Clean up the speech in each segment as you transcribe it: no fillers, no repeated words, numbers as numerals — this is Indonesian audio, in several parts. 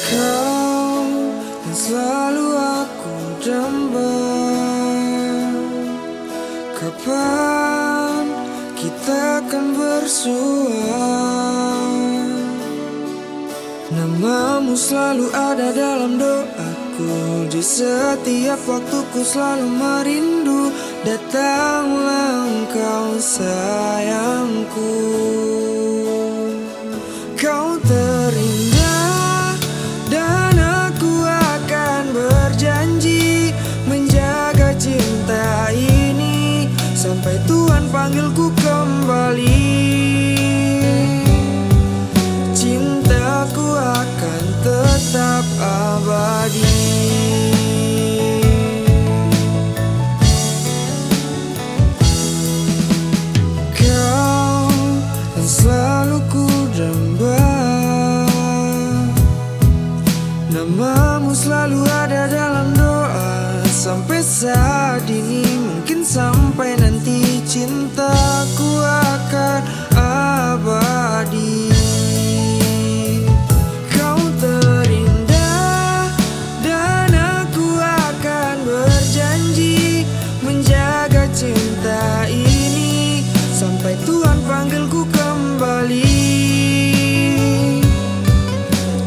Kau yang selalu aku damba. Kapan kita akan bersua? Namamu selalu ada dalam doaku. Di setiap waktuku selalu merindu. Datanglah engkau sayangku. Kau terindah dan aku akan berjanji menjaga cinta ini sampai Tuhan panggilku kembali. Cintaku akan tetap abadi. Kau yang selalu ku damba. Namamu selalu ada dalam doa. Sampai saat ini, mungkin sampai nanti, cintaku akan abadi. Kau terindah dan aku akan berjanji menjaga cinta ini sampai Tuhan panggilku kembali.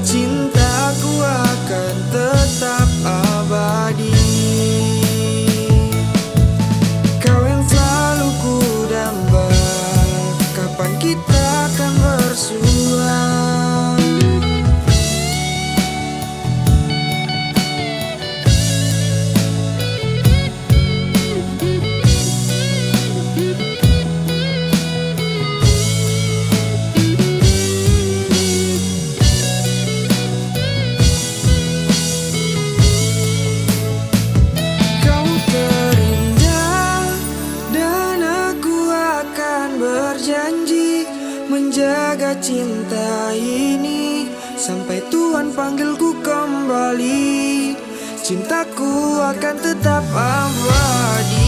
Cintaku akan tetap abadi. Kau yang selalu ku damba. Kapan kita akan bersua? Berjanji menjaga cinta ini sampai Tuhan panggilku kembali. Cintaku akan tetap abadi.